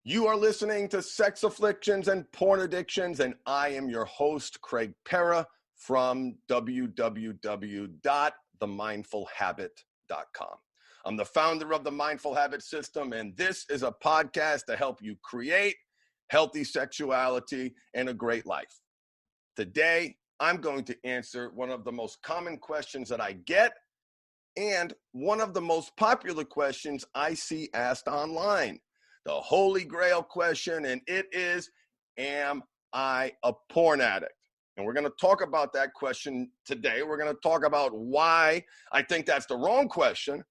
You are listening to Sex Afflictions and Porn Addictions, and I am your host, Craig Pera from www.themindfulhabit.com. I'm the founder of the Mindful Habit System, and this is a podcast to help you create healthy sexuality and a great life. Today, I'm going to answer one of the most common questions that I get and one of the most popular questions I see asked online. The holy grail question, and it is, am I a porn addict? And we're going to talk about that question today. We're going to talk about why I think that's the wrong question.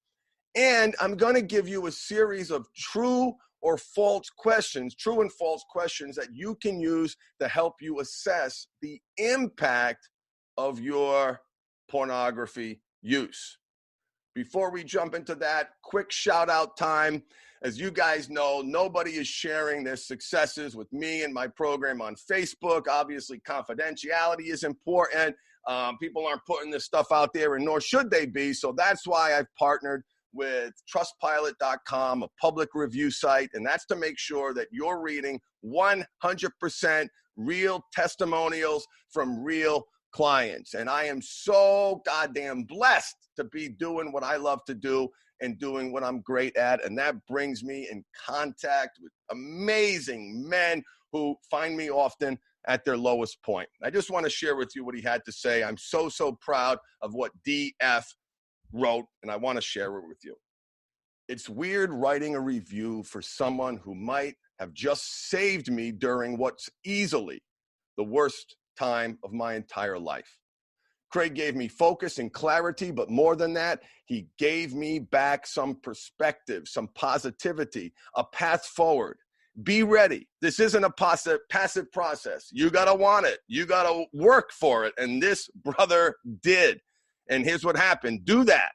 And I'm going to give you a series of true and false questions that you can use to help you assess the impact of your pornography use. Before we jump into that, quick shout out time. As you guys know, nobody is sharing their successes with me and my program on Facebook. Obviously, confidentiality is important. People aren't putting this stuff out there, and nor should they be. So that's why I've partnered with trustpilot.com, a public review site, and that's to make sure that you're reading 100% real testimonials from real clients. And I am so goddamn blessed to be doing what I love to do and doing what I'm great at. And that brings me in contact with amazing men who find me often at their lowest point. I just want to share with you what he had to say. I'm so proud of what DF wrote, and I want to share it with you. It's weird writing a review for someone who might have just saved me during what's easily the worst time of my entire life. Craig gave me focus and clarity, but more than that, he gave me back some perspective, some positivity, a path forward. Be ready. This isn't a passive process. You got to want it. You got to work for it. And this brother did. And here's what happened. Do that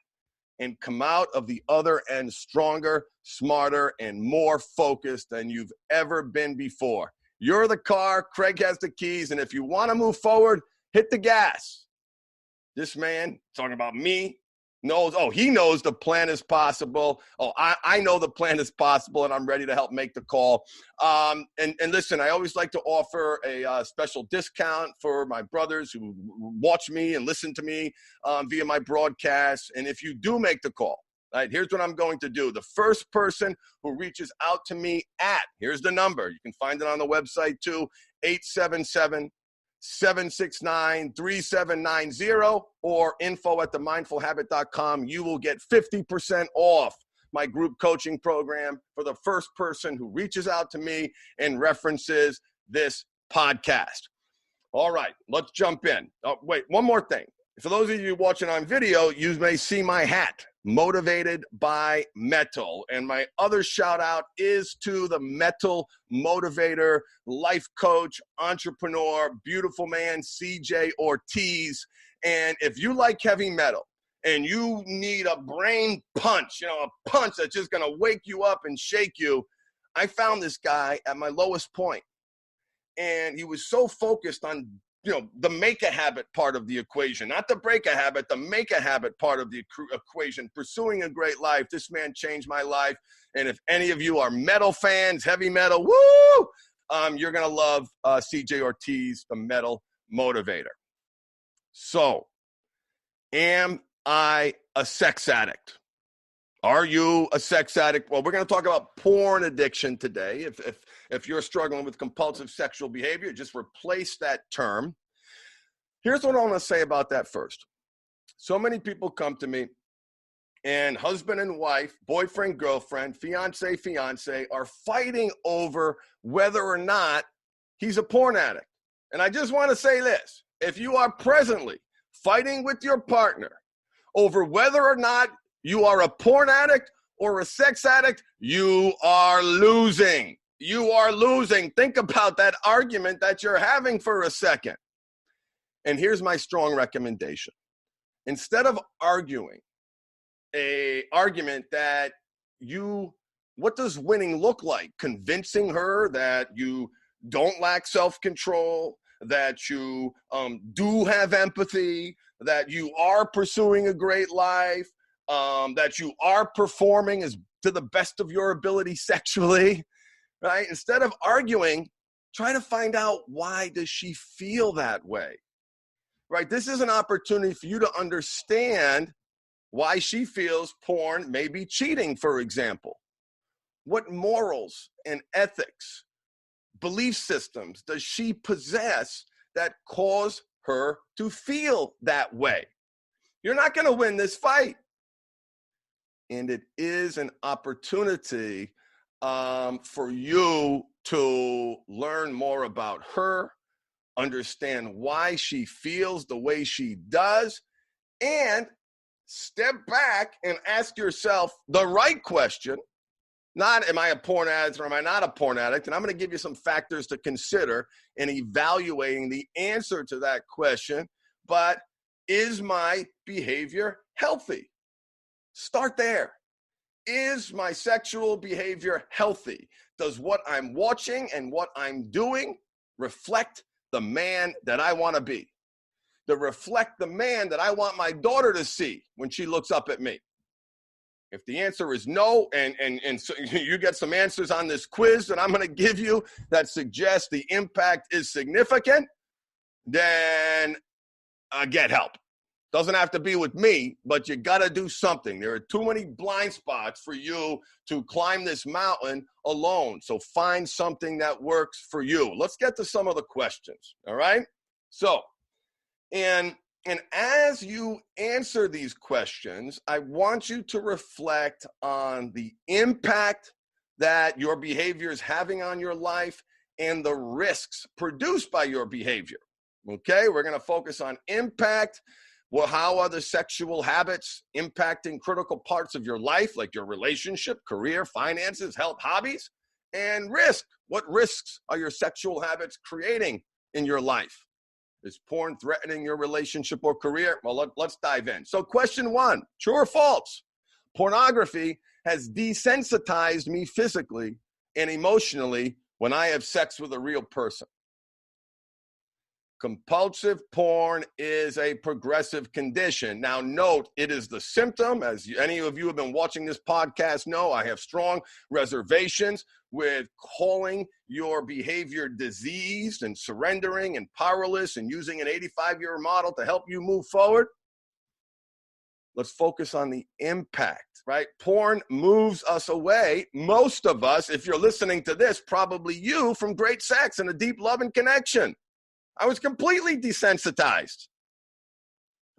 and come out of the other end stronger, smarter, and more focused than you've ever been before. You're the car. Craig has the keys. And if you want to move forward, hit the gas. This man, talking about me, he knows the plan is possible. I know the plan is possible, and I'm ready to help make the call. And listen, I always like to offer a special discount for my brothers who watch me and listen to me via my broadcast. And if you do make the call, right, here's what I'm going to do. The first person who reaches out to me here's the number. You can find it on the website too, 877-769-3790 or info@themindfulhabit.com. You will get 50% off my group coaching program for the first person who reaches out to me and references this podcast. All right, let's jump in. Oh, wait, one more thing. For those of you watching on video, you may see my hat, Motivated by Metal. And my other shout out is to the Metal Motivator, life coach, entrepreneur, beautiful man, CJ Ortiz. And if you like heavy metal and you need a brain punch, a punch that's just going to wake you up and shake you, I found this guy at my lowest point. And he was so focused on the make a habit part of the equation, not the break a habit, the make a habit part of the equation, pursuing a great life. This man changed my life. And if any of you are metal fans, heavy metal, woo, you're going to love CJ Ortiz, the Metal Motivator. So, am I a sex addict? Are you a sex addict? Well, we're going to talk about porn addiction today. If you're struggling with compulsive sexual behavior, just replace that term. Here's what I want to say about that first. So many people come to me, and husband and wife, boyfriend, girlfriend, fiance are fighting over whether or not he's a porn addict. And I just want to say this. If you are presently fighting with your partner over whether or not you are a porn addict or a sex addict, you are losing. You are losing. Think about that argument that you're having for a second. And here's my strong recommendation. Instead of arguing an argument that what does winning look like? Convincing her that you don't lack self-control, that you do have empathy, that you are pursuing a great life, that you are performing as to the best of your ability sexually. right? Instead of arguing, try to find out, why does she feel that way, right? This is an opportunity for you to understand why she feels porn may be cheating, for example. What morals and ethics, belief systems does she possess that cause her to feel that way? You're not going to win this fight. And it is an opportunity for you to learn more about her, understand why she feels the way she does, and step back and ask yourself the right question. Not, am I a porn addict or am I not a porn addict? And I'm going to give you some factors to consider in evaluating the answer to that question. But is my behavior healthy? Start there. Is my sexual behavior healthy? Does what I'm watching and what I'm doing reflect the man that I want to be? To reflect the man that I want my daughter to see when she looks up at me? If the answer is no, and so you get some answers on this quiz that I'm going to give you that suggest the impact is significant, then get help. Doesn't have to be with me, but you got to do something. There are too many blind spots for you to climb this mountain alone. So find something that works for you. Let's get to some of the questions, all right? So, and as you answer these questions, I want you to reflect on the impact that your behavior is having on your life and the risks produced by your behavior. Okay, we're going to focus on impact. Well, how are the sexual habits impacting critical parts of your life, like your relationship, career, finances, health, hobbies? And risk. What risks are your sexual habits creating in your life? Is porn threatening your relationship or career? Well, let's dive in. So question 1, true or false? Pornography has desensitized me physically and emotionally when I have sex with a real person. Compulsive porn is a progressive condition. Now note, it is the symptom. As any of you have been watching this podcast know, I have strong reservations with calling your behavior diseased and surrendering and powerless and using an 85-year model to help you move forward. Let's focus on the impact, right? Porn moves us away, most of us, if you're listening to this, probably you, from great sex and a deep love and connection. I was completely desensitized.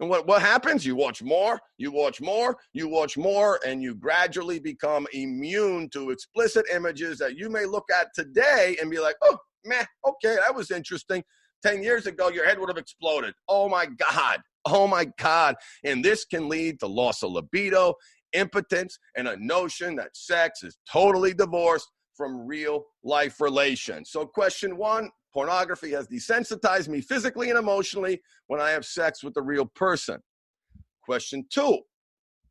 And what happens? You watch more, you watch more, you watch more, and you gradually become immune to explicit images that you may look at today and be like, oh, meh, okay, that was interesting. 10 years ago, your head would have exploded. Oh my God. Oh my God. And this can lead to loss of libido, impotence, and a notion that sex is totally divorced from real life relations. So question 1, pornography has desensitized me physically and emotionally when I have sex with a real person. Question 2,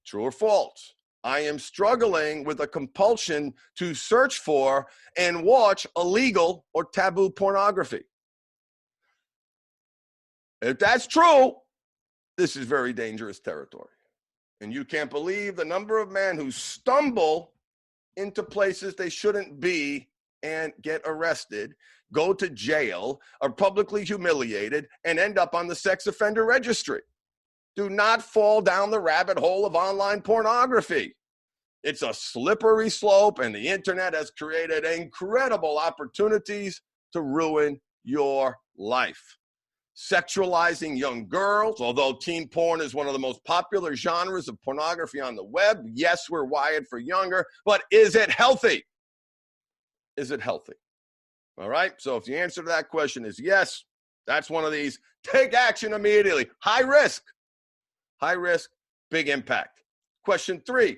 true or false? I am struggling with a compulsion to search for and watch illegal or taboo pornography. If that's true, this is very dangerous territory. And you can't believe the number of men who stumble into places they shouldn't be and get arrested, go to jail, are publicly humiliated, and end up on the sex offender registry. Do not fall down the rabbit hole of online pornography. It's a slippery slope, and the internet has created incredible opportunities to ruin your life. Sexualizing young girls, although teen porn is one of the most popular genres of pornography on the web. Yes, we're wired for younger, but is it healthy? Is it healthy? All right, so if the answer to that question is yes, that's one of these. Take action immediately. High risk, big impact. Question 3,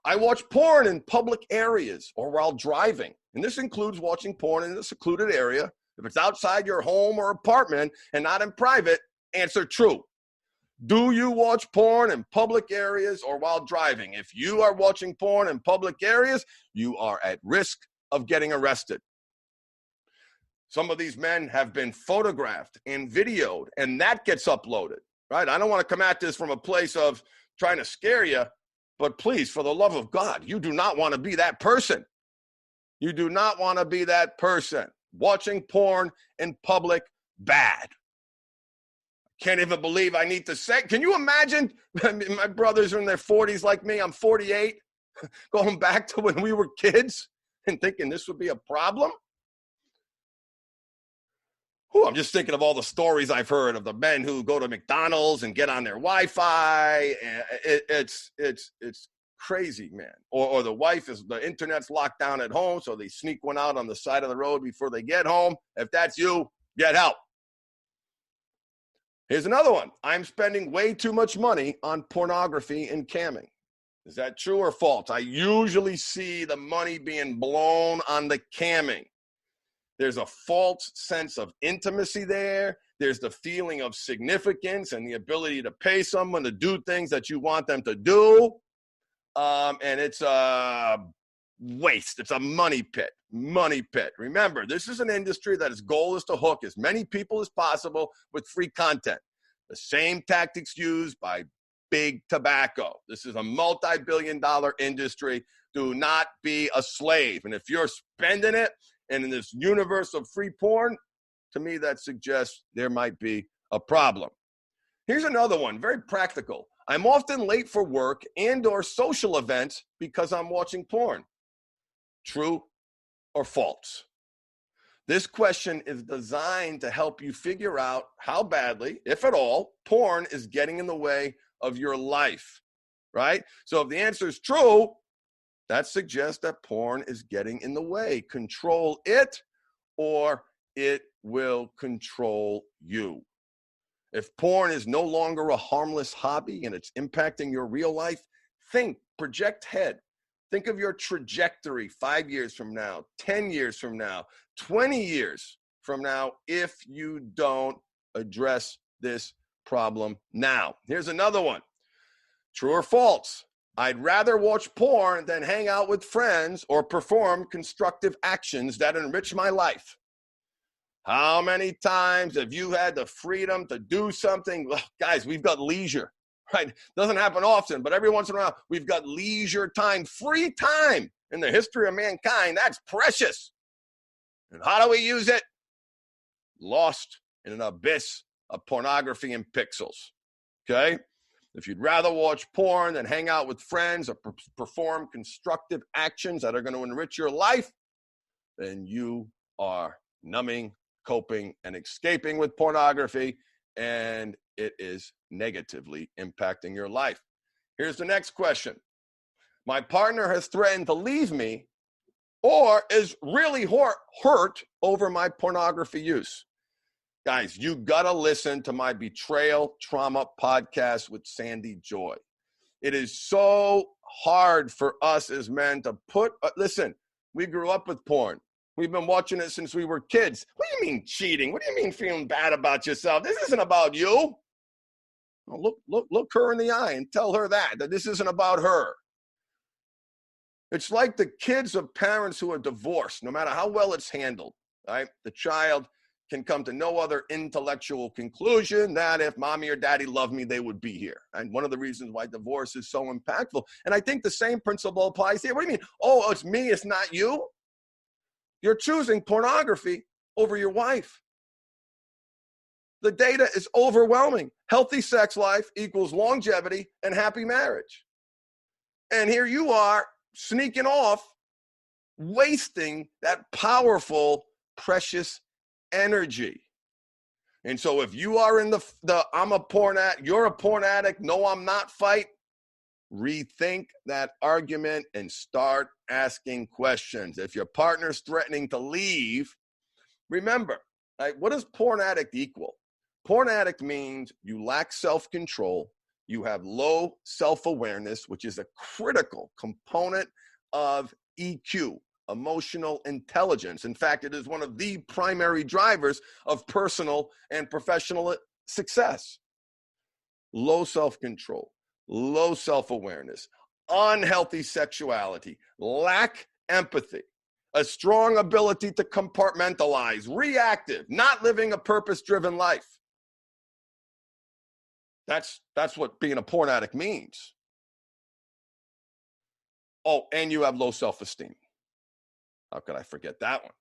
I watch porn in public areas or while driving. And this includes watching porn in a secluded area. If it's outside your home or apartment and not in private, answer true. Do you watch porn in public areas or while driving? If you are watching porn in public areas, you are at risk of getting arrested. Some of these men have been photographed and videoed, and that gets uploaded, right? I don't want to come at this from a place of trying to scare you, but please, for the love of God, you do not want to be that person. You do not want to be that person. Watching porn in public, bad. Can't even believe I need to say. Can you imagine? My brothers are in their 40s like me. I'm 48. Going back to when we were kids and thinking this would be a problem. I'm just thinking of all the stories I've heard of the men who go to McDonald's and get on their Wi-Fi. It's crazy, man. Or the the internet's locked down at home, so they sneak one out on the side of the road before they get home. If that's you, get help. Here's another one. I'm spending way too much money on pornography and camming. Is that true or false? I usually see the money being blown on the camming. There's a false sense of intimacy there. There's the feeling of significance and the ability to pay someone to do things that you want them to do. And it's a waste. It's a money pit. Money pit. Remember, this is an industry that its goal is to hook as many people as possible with free content. The same tactics used by big tobacco. This is a multi-billion-dollar industry. Do not be a slave. And if you're spending it, and in this universe of free porn, to me, that suggests there might be a problem. Here's another one, very practical. I'm often late for work and/or social events because I'm watching porn. True or false? This question is designed to help you figure out how badly, if at all, porn is getting in the way of your life, right? So if the answer is true, that suggests that porn is getting in the way. Control it, or it will control you. If porn is no longer a harmless hobby and it's impacting your real life, think, project ahead. Think of your trajectory 5 years from now, 10 years from now, 20 years from now, if you don't address this problem now. Here's another one. True or false? I'd rather watch porn than hang out with friends or perform constructive actions that enrich my life. How many times have you had the freedom to do something? Well, guys, we've got leisure, right? Doesn't happen often, but every once in a while, we've got leisure time, free time in the history of mankind. That's precious. And how do we use it? Lost in an abyss of pornography and pixels, okay? If you'd rather watch porn than hang out with friends or perform constructive actions that are going to enrich your life, then you are numbing, coping, and escaping with pornography, and it is negatively impacting your life. Here's the next question. My partner has threatened to leave me or is really hurt over my pornography use. Guys, you gotta listen to my Betrayal Trauma podcast with Sandy Joy. It is so hard for us as men to listen, we grew up with porn. We've been watching it since we were kids. What do you mean cheating? What do you mean feeling bad about yourself? This isn't about you. Look her in the eye and tell her that this isn't about her. It's like the kids of parents who are divorced, no matter how well it's handled, right? The child can come to no other intellectual conclusion that if mommy or daddy loved me, they would be here. And one of the reasons why divorce is so impactful. And I think the same principle applies here. What do you mean? Oh, it's me, it's not you? You're choosing pornography over your wife. The data is overwhelming. Healthy sex life equals longevity and happy marriage. And here you are sneaking off, wasting that powerful, precious energy. And so if you are in the I'm a porn addict, you're a porn addict, no, I'm not fight, rethink that argument and start asking questions. If your partner's threatening to leave, remember, right, what does porn addict equal? Porn addict means you lack self-control, you have low self-awareness, which is a critical component of EQ, emotional intelligence. In fact, it is one of the primary drivers of personal and professional success. Low self-control, low self-awareness, unhealthy sexuality, lack empathy, a strong ability to compartmentalize, reactive, not living a purpose-driven life. That's what being a porn addict means. Oh, and you have low self-esteem. How could I forget that one?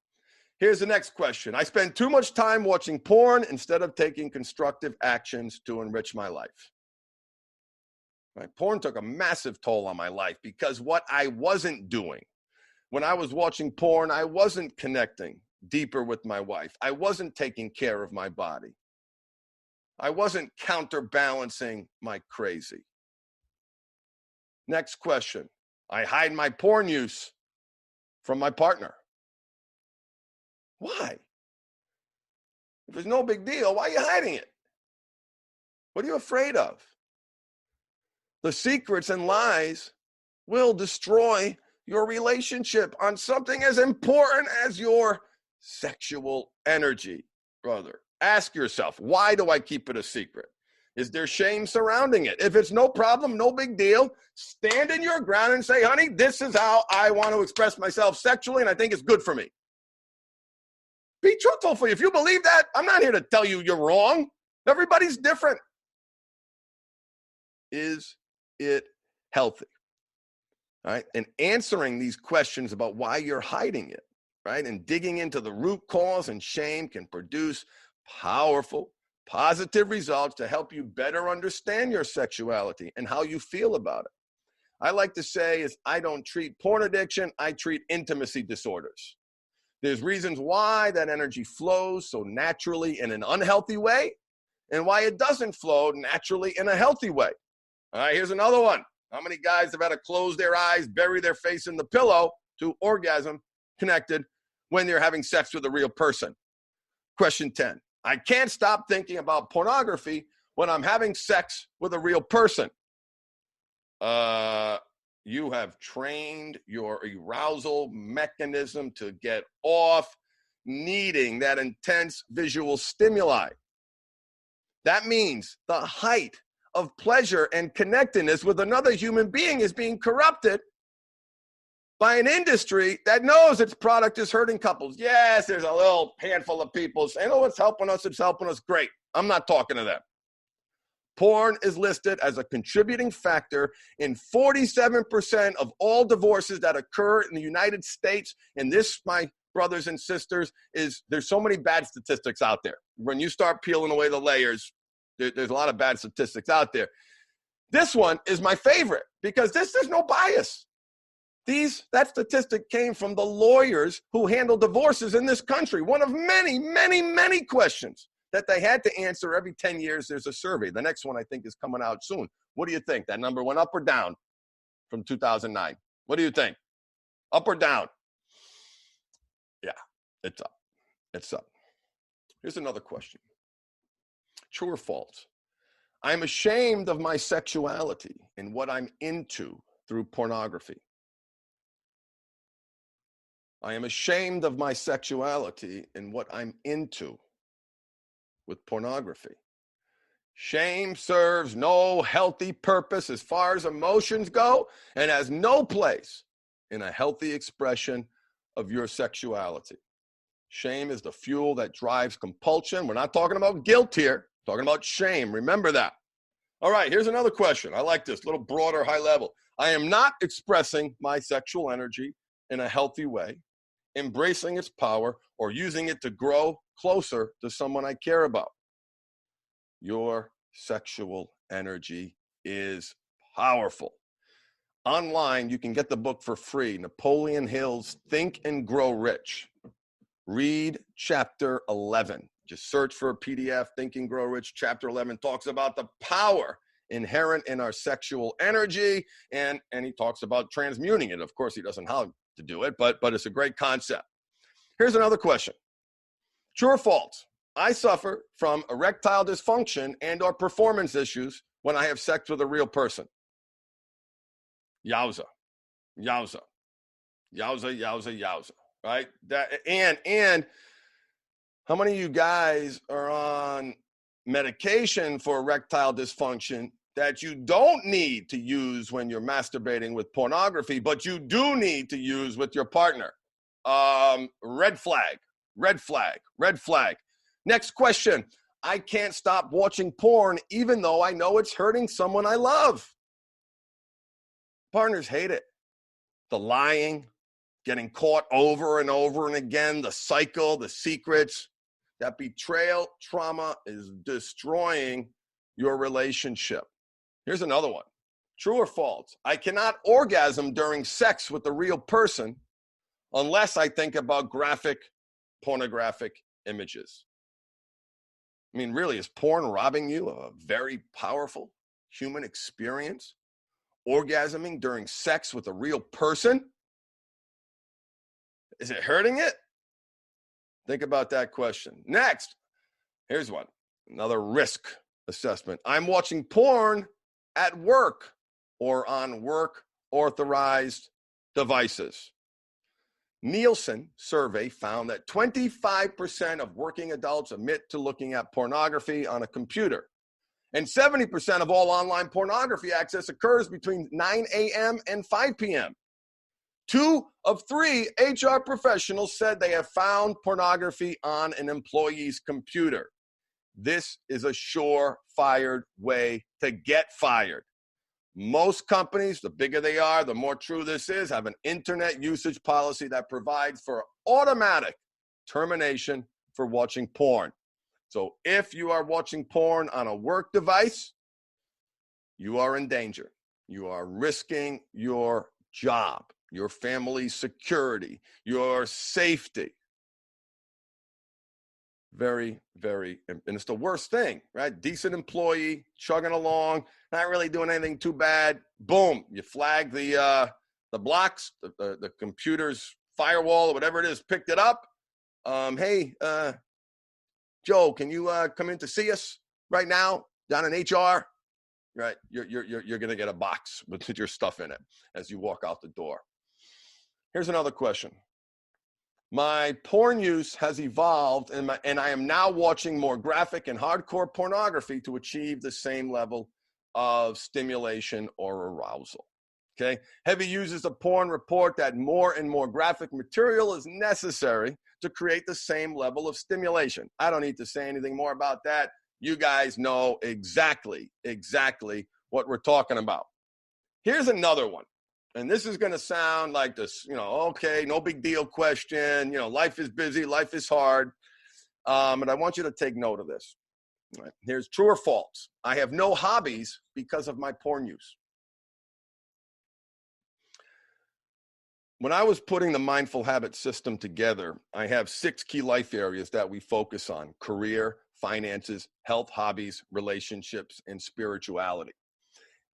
Here's the next question. I spend too much time watching porn instead of taking constructive actions to enrich my life. Right? Porn took a massive toll on my life because what I wasn't doing. When I was watching porn, I wasn't connecting deeper with my wife. I wasn't taking care of my body. I wasn't counterbalancing my crazy. Next question. I hide my porn use from my partner. Why? If it's no big deal, why are you hiding it? What are you afraid of? The secrets and lies will destroy your relationship on something as important as your sexual energy, brother. Ask yourself, why do I keep it a secret? Is there shame surrounding it? If it's no problem, no big deal, stand in your ground and say, honey, this is how I want to express myself sexually, and I think it's good for me. Be truthful for you. If you believe that, I'm not here to tell you you're wrong. Everybody's different. Is it healthy? All right. And answering these questions about why you're hiding it, right? And digging into the root cause and shame can produce powerful, positive results to help you better understand your sexuality and how you feel about it. I like to say is I don't treat porn addiction, I treat intimacy disorders. There's reasons why that energy flows so naturally in an unhealthy way and why it doesn't flow naturally in a healthy way. All right, here's another one. How many guys have had to close their eyes, bury their face in the pillow to orgasm connected when they're having sex with a real person? Question 10. I can't stop thinking about pornography when I'm having sex with a real person. You have trained your arousal mechanism to get off needing that intense visual stimuli. That means the height of pleasure and connectedness with another human being is being corrupted by an industry that knows its product is hurting couples. Yes, there's a little handful of people saying, oh, it's helping us, great. I'm not talking to them. Porn is listed as a contributing factor in 47% of all divorces that occur in the United States. And this, my brothers and sisters, is there's so many bad statistics out there. When you start peeling away the layers, there's a lot of bad statistics out there. This one is my favorite because there's no bias. That statistic came from the lawyers who handle divorces in this country. One of many, many, many questions that they had to answer every 10 years. There's a survey. The next one I think is coming out soon. What do you think? That number went up or down from 2009? What do you think? Up or down? Yeah, it's up. It's up. Here's another question. True or false? I'm ashamed of my sexuality and what I'm into through pornography. I am ashamed of my sexuality and what I'm into with pornography. Shame serves no healthy purpose as far as emotions go and has no place in a healthy expression of your sexuality. Shame is the fuel that drives compulsion. We're not talking about guilt here, we're talking about shame. Remember that. All right, here's another question. I like this, a little broader, high level. I am not expressing my sexual energy in a healthy way, embracing its power, or using it to grow closer to someone I care about. Your sexual energy is powerful. Online, you can get the book for free, Napoleon Hill's Think and Grow Rich. Read chapter 11. Just search for a PDF, Think and Grow Rich. Chapter 11 talks about the power inherent in our sexual energy, and he talks about transmuting it. Of course, he doesn't know how to do it, but it's a great concept. Here's another question. True or false? I suffer from erectile dysfunction and or performance issues when I have sex with a real person. Yowza. Yowza. Yowza, yowza, yowza. Right? And how many of you guys are on medication for erectile dysfunction that you don't need to use when you're masturbating with pornography, but you do need to use with your partner? Red flag, red flag, red flag. Next question. I can't stop watching porn even though I know it's hurting someone I love. Partners hate it. The lying, getting caught over and over and again, the cycle, the secrets. That betrayal trauma is destroying your relationship. Here's another one. True or false? I cannot orgasm during sex with a real person unless I think about graphic, pornographic images. I mean, really, is porn robbing you of a very powerful human experience? Orgasming during sex with a real person? Is it hurting it? Think about that question. Next, here's one. Another risk assessment. I'm watching porn at work or on work authorized devices. Nielsen survey found that 25% of working adults admit to looking at pornography on a computer. And 70% of all online pornography access occurs between 9 a.m. and 5 p.m. 2 of 3 HR professionals said they have found pornography on an employee's computer. This is a sure-fired way to get fired. Most companies, the bigger they are, the more true this is, have an internet usage policy that provides for automatic termination for watching porn. So if you are watching porn on a work device, you are in danger. You are risking your job, your family's security, your safety. Very, very, and it's the worst thing, right? Decent employee, chugging along, not really doing anything too bad. Boom, you flag the blocks, the computer's firewall or whatever it is, picked it up. Hey, Joe, can you come in to see us right now down in HR? Right, you're gonna get a box with your stuff in it as you walk out the door. Here's another question. My porn use has evolved, and I am now watching more graphic and hardcore pornography to achieve the same level of stimulation or arousal. Okay, heavy users of porn report that more and more graphic material is necessary to create the same level of stimulation. I don't need to say anything more about that. You guys know exactly what we're talking about. Here's another one. And this is going to sound like this, okay, no big deal question. Life is busy, life is hard. And I want you to take note of this. All right. Here's true or false. I have no hobbies because of my porn use. When I was putting the mindful habit system together, I have 6 key life areas that we focus on: career, finances, health, hobbies, relationships, and spirituality.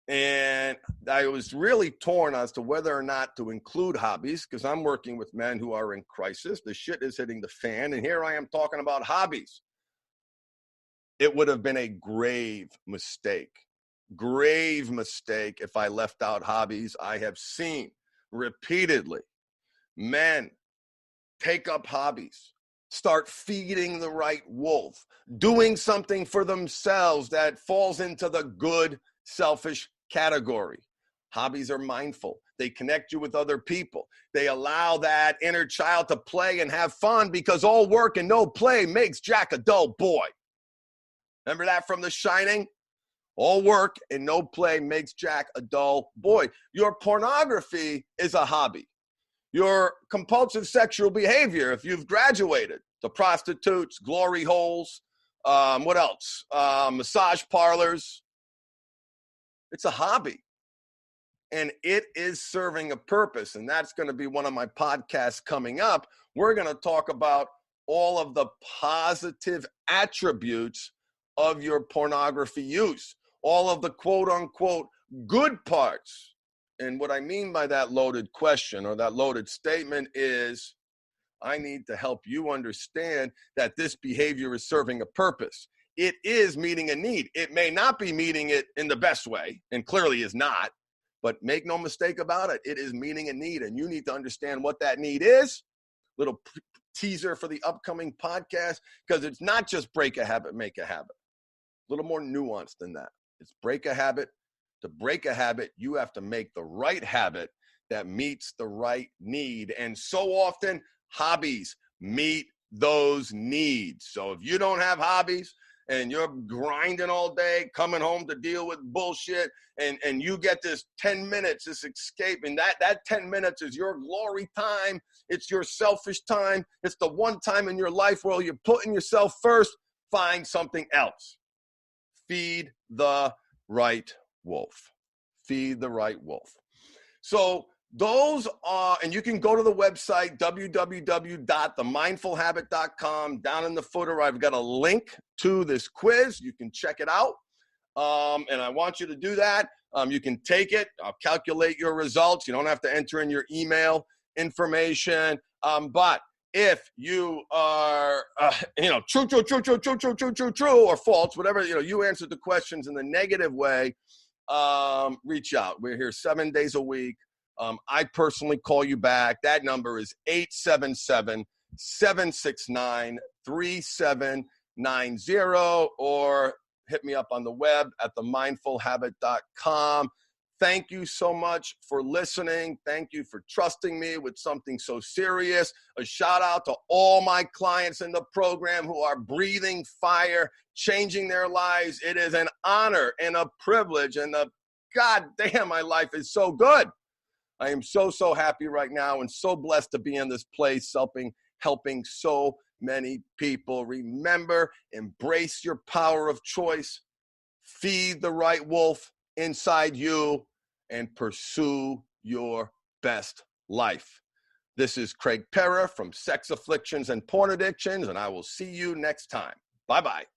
And I was really torn as to whether or not to include hobbies, because I'm working with men who are in crisis. The shit is hitting the fan, and here I am talking about hobbies. It would have been a grave mistake if I left out hobbies. I have seen repeatedly men take up hobbies, start feeding the right wolf, doing something for themselves that falls into the good, selfish category. Hobbies are mindful. They connect you with other people. They allow that inner child to play and have fun, because all work and no play makes Jack a dull boy. Remember that from The Shining? All work and no play makes Jack a dull boy. Your pornography is a hobby. Your compulsive sexual behavior, if you've graduated, the prostitutes, glory holes, what else? Massage parlors. It's a hobby. And it is serving a purpose. And that's going to be one of my podcasts coming up. We're going to talk about all of the positive attributes of your pornography use. All of the quote unquote good parts. And what I mean by that loaded question or that loaded statement is, I need to help you understand that this behavior is serving a purpose. It is meeting a need. It may not be meeting it in the best way, and clearly is not, but make no mistake about it. It is meeting a need, and you need to understand what that need is. Little teaser for the upcoming podcast, because it's not just break a habit, make a habit. A little more nuanced than that. It's break a habit. To break a habit, you have to make the right habit that meets the right need. And so often, hobbies meet those needs. So if you don't have hobbies, and you're grinding all day, coming home to deal with bullshit, and you get this 10 minutes, this escape, and that 10 minutes is your glory time. It's your selfish time. It's the one time in your life where you're putting yourself first. Find something else. Feed the right wolf. Feed the right wolf. So those are, and you can go to the website, www.themindfulhabit.com. Down in the footer, I've got a link to this quiz. You can check it out. And I want you to do that. You can take it. I'll calculate your results. You don't have to enter in your email information. But if you are, true, or false, whatever, you answered the questions in the negative way, reach out. We're here 7 days a week. I personally call you back. That number is 877-769-3790, or hit me up on the web at themindfulhabit.com. Thank you so much for listening. Thank you for trusting me with something so serious. A shout out to all my clients in the program who are breathing fire, changing their lives. It is an honor and a privilege, and God damn, my life is so good. I am so happy right now and so blessed to be in this place, helping so many people. Remember, embrace your power of choice, feed the right wolf inside you, and pursue your best life. This is Craig Perra from Sex Afflictions and Porn Addictions, and I will see you next time. Bye-bye.